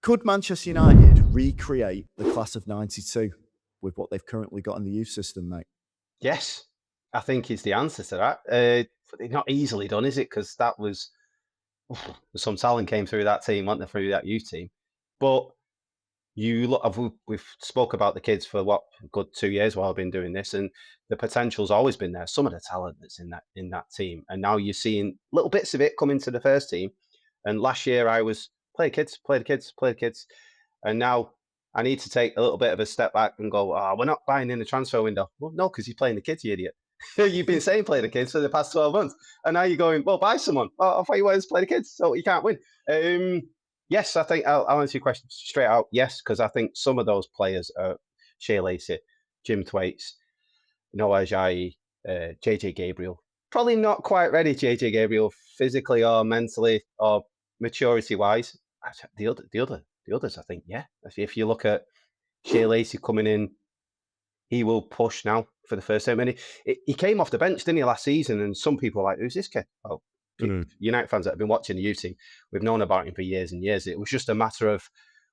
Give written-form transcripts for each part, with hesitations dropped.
Could Manchester United recreate the class of 92 with what they've currently got in the youth system, mate? Yes, I think is the answer to that. It's not easily done, is it? Because that was some talent came through that team, went through that youth team. But you look, we've spoke about the kids for what a good 2 years while I've been doing this, and the potential's always been there. Some of the talent that's in that team, and now you're seeing little bits of it coming to the first team. And last year I was play the kids, play the kids, play the kids, and now I need to take a little bit of a step back and go, we're not buying in the transfer window. Well, no, because you're playing the kids, you idiot. You've been saying play the kids for the past 12 months. And now you're going, well, buy someone. Oh, I thought you wanted to play the kids, so you can't win. Yes, I think I'll answer your question straight out. Yes, because I think some of those players are Shea Lacey, Jim Thwaites, Noah Ajayi, JJ Gabriel. Probably not quite ready, JJ Gabriel, physically or mentally or maturity wise. The others, I think, yeah. If you look at Shea Lacey coming in, he will push now for the first time. And he came off the bench, didn't he, last season? And some people were like, who's this kid? Oh, United fans that have been watching the youth team, we've known about him for years and years. It was just a matter of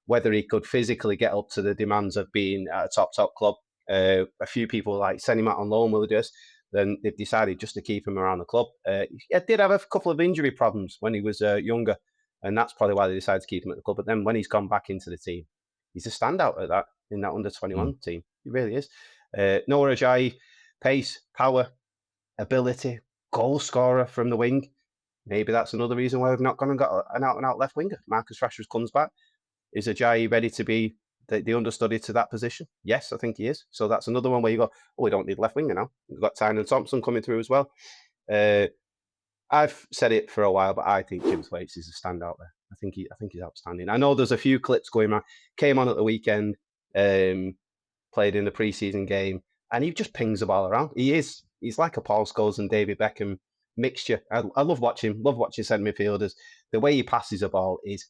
whether he could physically get up to the demands of being at a top club. A few people like send him out on loan, will he do this? Then they've decided just to keep him around the club. He did have a couple of injury problems when he was younger, and that's probably why they decided to keep him at the club. But then when he's gone back into the team, he's a standout at that in that under-21 team. He really is. Noah Ajayi, pace, power, ability, goal scorer from the wing. Maybe that's another reason why we've not gone and got an out-and-out left winger. Marcus Rashford comes back. Is Ajayi ready to be the understudy to that position? Yes, I think he is. So that's another one where you go, we don't need left winger now. We've got Tynan Thompson coming through as well. I've said it for a while, but I think Jim Thwaites is a standout there. I think he's outstanding. I know there's a few clips going on. Came on at the weekend, played in the preseason game, and he just pings the ball around. He's like a Paul Scholes and David Beckham mixture. I love watching centre midfielders. The way he passes the ball is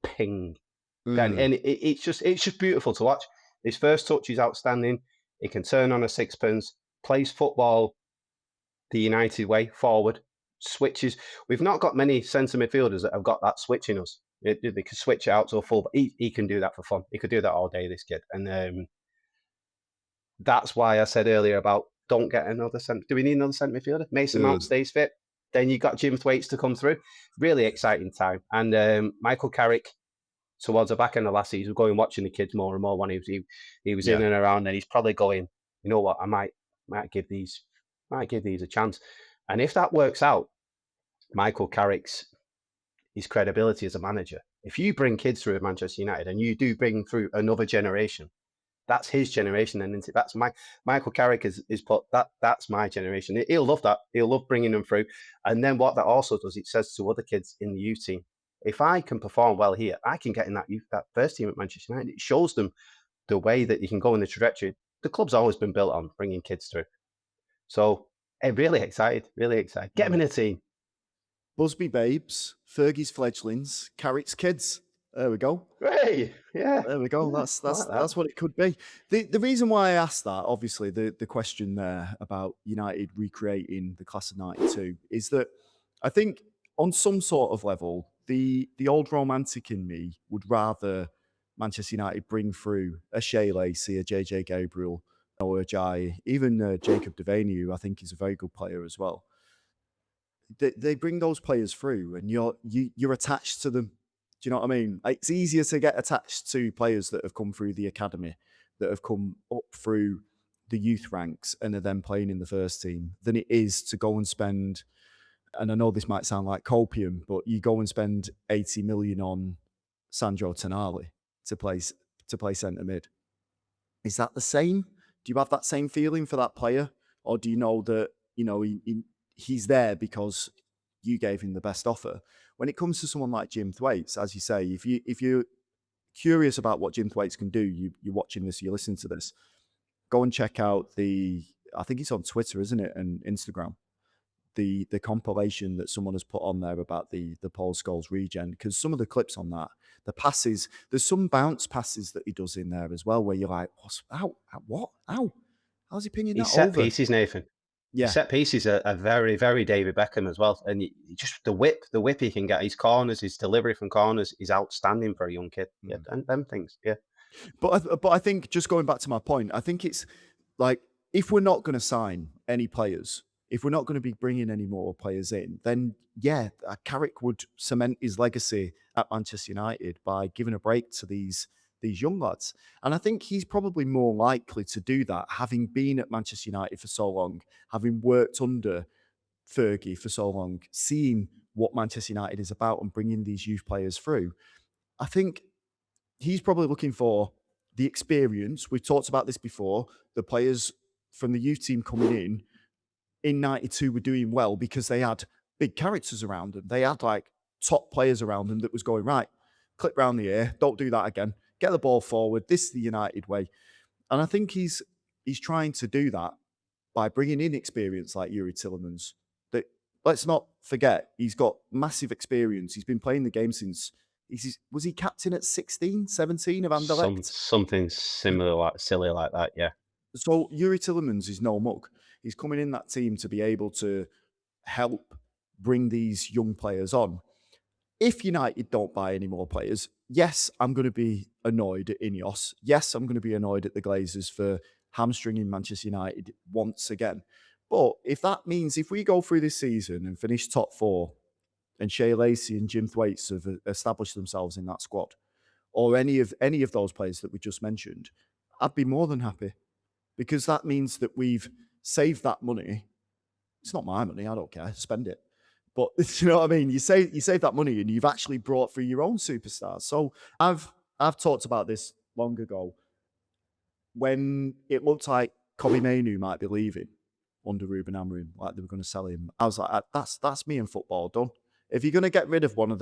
ping. And it's just beautiful to watch. His first touch is outstanding. He can turn on a sixpence, plays football the United way, forward, switches. We've not got many centre midfielders that have got that switch in us. They can switch it out to a full, but he can do that for fun. He could do that all day, this kid. And that's why I said earlier about don't get another centre. Do we need another centre midfielder? Mason Mount stays fit. Then you got Jim Thwaites to come through. Really exciting time. And Michael Carrick, towards the back end of last season, going watching the kids more and more when he was in and around, and he's probably going, you know what, I might give these a chance. And if that works out, Michael Carrick's his credibility as a manager. If you bring kids through at Manchester United and you do bring through another generation, that's his generation, and that's Michael Carrick is put that's my generation. He'll love that. He'll love bringing them through. And then what that also does, it says to other kids in the youth team, if I can perform well here, I can get in that first team at Manchester United. It shows them the way that you can go in the trajectory. The club's always been built on bringing kids through. So really excited. Get them in a team. Busby Babes, Fergie's fledglings, Carrick's kids. There we go. Hey, yeah. There we go. That's what it could be. The reason why I asked that, obviously, the question there about United recreating the class of 92 is that I think on some sort of level, the old romantic in me would rather Manchester United bring through a Shea Lacey, a JJ Gabriel, Noah Ajayi, even Jacob Devaney, who I think is a very good player as well. They bring those players through, and you're attached to them. Do you know what I mean? It's easier to get attached to players that have come through the academy, that have come up through the youth ranks and are then playing in the first team, than it is to go and spend, and I know this might sound like copium, but you go and spend 80 million on Sandro Tonali to play centre mid. Is that the same? Do you have that same feeling for that player? Or do you know that, he's there because you gave him the best offer? When it comes to someone like Jim Thwaites, as you say, if you're curious about what Jim Thwaites can do, you're watching this, you're listening to this, go and check out I think it's on Twitter, isn't it, and Instagram, the compilation that someone has put on there about the Paul Scholes regen, because some of the clips on that, the passes, there's some bounce passes that he does in there as well, where you're like, what? How's he pinging that over? He's set pieces, Nathan. His Yeah. set pieces are very, very David Beckham as well, and just the whip he can get, his corners, his delivery from corners is outstanding for a young kid. Yeah, Mm. and them things. Yeah, But I think just going back to my point, I think it's like if we're not going to sign any players, if we're not going to be bringing any more players in, then yeah, Carrick would cement his legacy at Manchester United by giving a break to these young lads. And I think he's probably more likely to do that, having been at Manchester United for so long, having worked under Fergie for so long, seeing what Manchester United is about and bringing these youth players through. I think he's probably looking for the experience. We've talked about this before. The players from the youth team coming in 92 were doing well because they had big characters around them. They had like top players around them that was going, right, clip round the air, don't do that again. Get the ball forward. This is the United way. And I think he's trying to do that by bringing in experience like Yuri Tillemans. That let's not forget, he's got massive experience. He's been playing the game since was he captain at 16, 17 of Anderlecht? something similar, like silly like that. Yeah, So Yuri Tillemans is no mug. He's coming in that team to be able to help bring these young players on. If United don't buy any more players, yes, I'm going to be annoyed at Ineos. Yes, I'm going to be annoyed at the Glazers for hamstringing Manchester United once again. But if that means if we go through this season and finish top four, and Shea Lacey and Jim Thwaites have established themselves in that squad, or any of those players that we just mentioned, I'd be more than happy because that means that we've saved that money. It's not my money, I don't care, spend it. But you know what I mean? You save that money and you've actually brought through your own superstars. So I've talked about this long ago when it looked like Kobe Mainu might be leaving under Ruben Amorim, like they were going to sell him. I was like, that's me in football done. If you're going to get rid of one of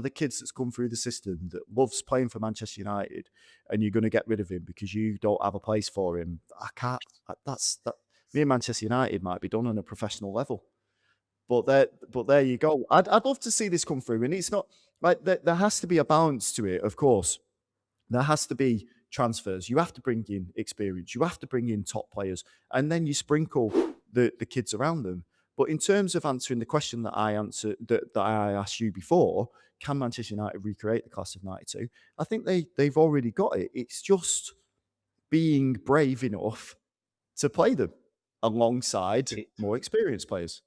the kids that's come through the system that loves playing for Manchester United, and you're going to get rid of him because you don't have a place for him, I can't. That's that. Me and Manchester United might be done on a professional level. But there you go. I'd love to see this come through, and it's not like there has to be a balance to it. Of course, there has to be transfers. You have to bring in experience. You have to bring in top players, and then you sprinkle the kids around them. But in terms of answering the question that I answered that I asked you before, can Manchester United recreate the class of '92? I think they've already got it. It's just being brave enough to play them alongside it, more experienced players.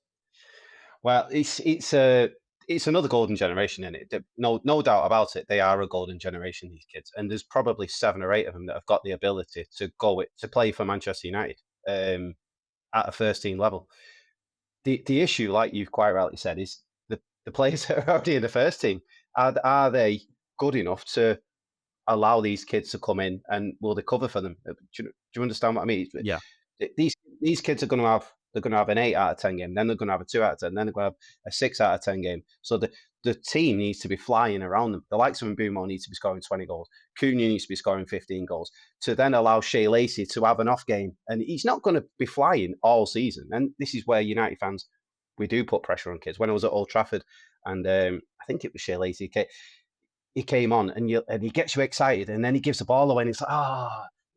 well, it's another golden generation in it. No doubt about it. They are a golden generation, these kids, and there's probably 7 or 8 of them that have got the ability to to play for Manchester United at a first team level. The issue, like you've quite rightly said, is the players that are already in the first team. Are they good enough to allow these kids to come in, and will they cover for them? Do you understand what I mean? Yeah. These kids are going to have they're going to have an 8 out of 10 game, then they're going to have a 2 out of 10, then they're going to have a 6 out of 10 game. So the team needs to be flying around them. The likes of Mbumo need to be scoring 20 goals. Cunha needs to be scoring 15 goals to then allow Shea Lacey to have an off game. And he's not going to be flying all season. And this is where United fans, we do put pressure on kids. When I was at Old Trafford, and I think it was Shea Lacey, he came on and he gets you excited, and then he gives the ball away, and it's like,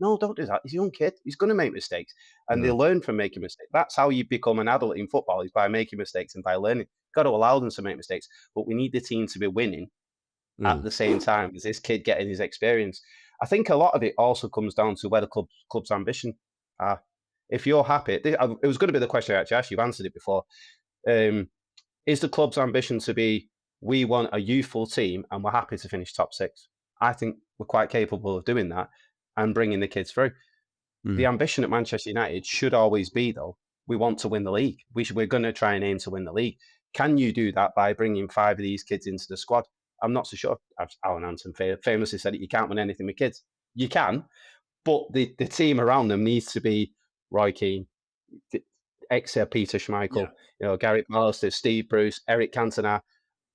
no, don't do that. He's a young kid. He's going to make mistakes, and they Mm. learn from making mistakes. That's how you become an adult in football, is by making mistakes and by learning. Got to allow them to make mistakes, but we need the team to be winning at Mm. the same time as this kid getting his experience. I think a lot of it also comes down to where the club's ambition are. If you're happy, it was going to be the question I actually asked you. You've answered it before. Um, is the club's ambition to be, we want a youthful team and we're happy to finish top 6? I think we're quite capable of doing that and bringing the kids through. The Mm. ambition at Manchester United should always be, though, we want to win the league. We're going to try and aim to win the league. Can you do that by bringing 5 of these kids into the squad? I'm not so sure. As Alan Anton famously said it, you can't win anything with kids. You can, but the team around them needs to be Roy Keane, Peter Yeah. Schmeichel, Garrett Ballister, Steve Bruce, Eric Cantona.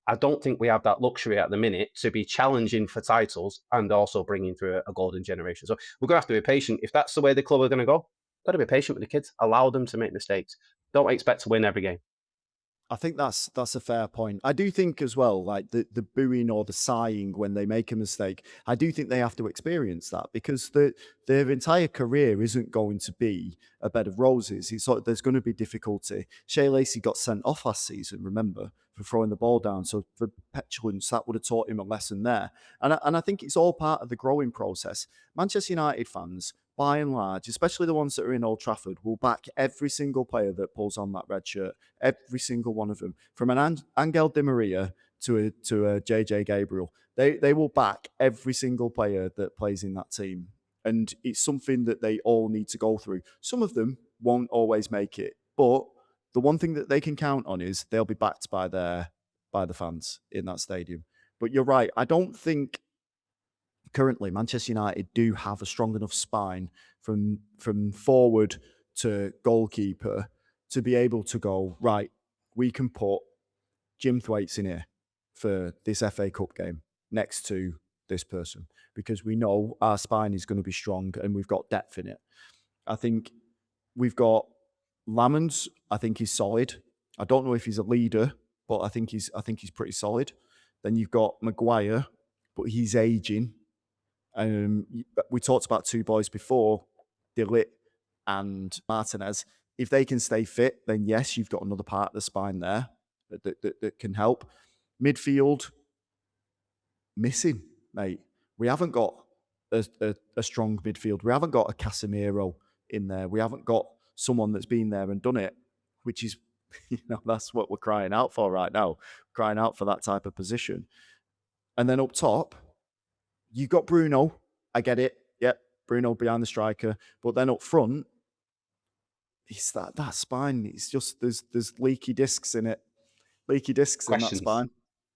I don't think we have that luxury at the minute to be challenging for titles and also bringing through a golden generation. So we're going to have to be patient. If that's the way the club are going to go, got to be patient with the kids. Allow them to make mistakes. Don't expect to win every game. I think that's a fair point. I do think as well, like the booing or the sighing when they make a mistake, I do think they have to experience that because their entire career isn't going to be a bed of roses. It's sort of, there's going to be difficulty. Shea Lacey got sent off last season, remember, for throwing the ball down. So for petulance, that would have taught him a lesson there. And I think it's all part of the growing process. Manchester United fans, by and large, especially the ones that are in Old Trafford, will back every single player that pulls on that red shirt. Every single one of them, from an Angel Di Maria to a JJ Gabriel, they will back every single player that plays in that team, and it's something that they all need to go through. Some of them won't always make it, but the one thing that they can count on is they'll be backed by the fans in that stadium. But you're right. I don't think currently Manchester United do have a strong enough spine from forward to goalkeeper to be able to go, right, we can put Jim Thwaites in here for this FA Cup game next to this person because we know our spine is going to be strong and we've got depth in it. I think we've got Lamons. I think he's solid. I don't know if he's a leader, but I think he's pretty solid. Then you've got Maguire, but he's aging. We talked about two boys before, Delit and Martinez. If they can stay fit, then yes, you've got another part of the spine there that can help. Midfield, missing, mate. We haven't got a strong midfield. We haven't got a Casemiro in there. We haven't got someone that's been there and done it, which is, that's what we're crying out for right now, crying out for that type of position. And then up top, you got Bruno. I get it. Yep, Bruno behind the striker. But then up front, it's that spine. It's just there's leaky discs in it. Leaky discs in that Questions. spine.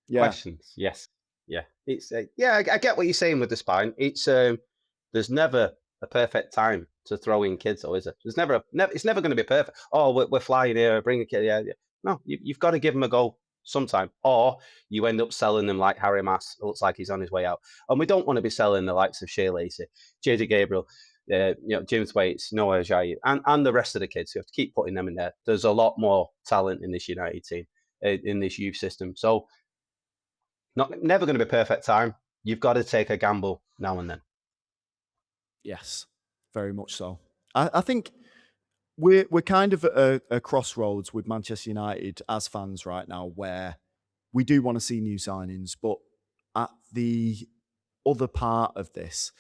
Yeah. Questions. Yes. Yeah. It's yeah. I get what you're saying with the spine. It's there's never a perfect time to throw in kids, though, is it? There's never, it's never going to be perfect. Oh, we're flying here. Bring a kid. Yeah, yeah. No, you've got to give them a go sometime, or you end up selling them like Harry Mass. It looks like he's on his way out, and we don't want to be selling the likes of Shea Lacey, JJ Gabriel, James Waits, Noah Ajayi, and the rest of the kids. You have to keep putting them in there. There's a lot more talent in this United team, in this youth system. So never going to be perfect time. You've got to take a gamble now and then. Yes, very much so. I think we're kind of at a crossroads with Manchester United as fans right now, where we do want to see new signings, but at the other part of this,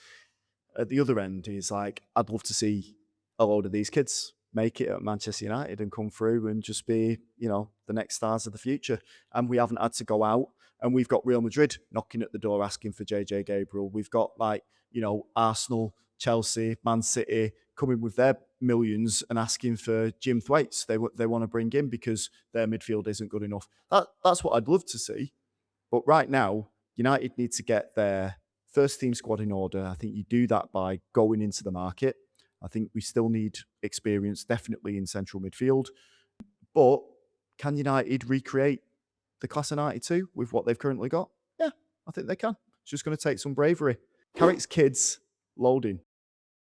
at the other end, is like I'd love to see a load of these kids make it at Manchester United and come through and just be, the next stars of the future. And we haven't had to go out. And we've got Real Madrid knocking at the door asking for JJ Gabriel. We've got Arsenal, Chelsea, Man City coming with their millions and asking for Jim Thwaites. They want to bring in because their midfield isn't good enough. That's what I'd love to see. But right now, United need to get their first team squad in order. I think you do that by going into the market. I think we still need experience, definitely in central midfield. But can United recreate the class of 92 with what they've currently got? Yeah, I think they can. It's just going to take some bravery. Carrick's kids loading.